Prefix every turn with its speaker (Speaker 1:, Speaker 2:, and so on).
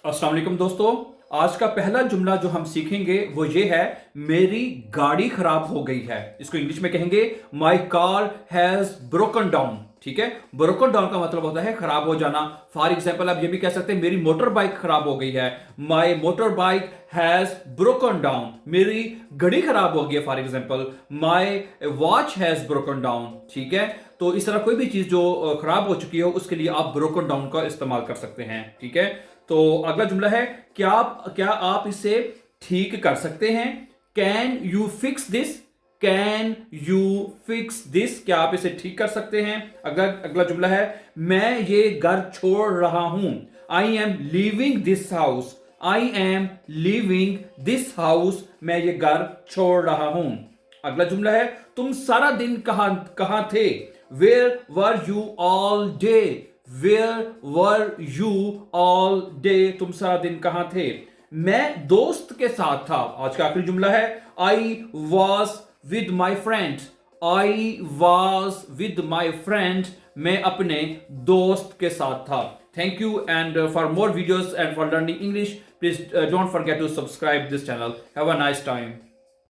Speaker 1: अस्सलाम वालेकुम दोस्तों। आज का पहला जुमला जो हम सीखेंगे वो ये है, मेरी गाड़ी खराब हो गई है। इसको इंग्लिश में कहेंगे my car has broken down. ठीक है, ब्रोकन डाउन का मतलब होता है खराब हो जाना। फॉर एग्जाम्पल आप ये भी कह सकते हैं मेरी मोटर बाइक खराब हो गई है। My motorbike has broken down, मेरी घड़ी खराब हो गई है। For example my watch has broken down. ठीक है, तो इस तरह कोई भी चीज जो खराब हो चुकी हो उसके लिए आप ब्रोकन डाउन का इस्तेमाल कर सकते हैं। ठीक है, तो अगला जुमला है, क्या आप इसे ठीक कर सकते हैं? Can you fix this? Can you fix this? क्या आप इसे ठीक कर सकते हैं? अगला अगला जुमला है, मैं ये घर छोड़ रहा हूं। I am leaving this house. I am leaving this house, मैं ये घर छोड़ रहा हूं। अगला जुमला है, तुम सारा दिन कहां कहां थे? Where were you all day? Where were you all day, तुम सारा दिन कहां थे? मैं दोस्त के साथ था। आज का आखिरी जुमला है, I was with my friend. I was with my friend, मैं अपने दोस्त के साथ था। Thank you, and for more videos and for learning English, please don't forget to subscribe this channel. Have a nice time.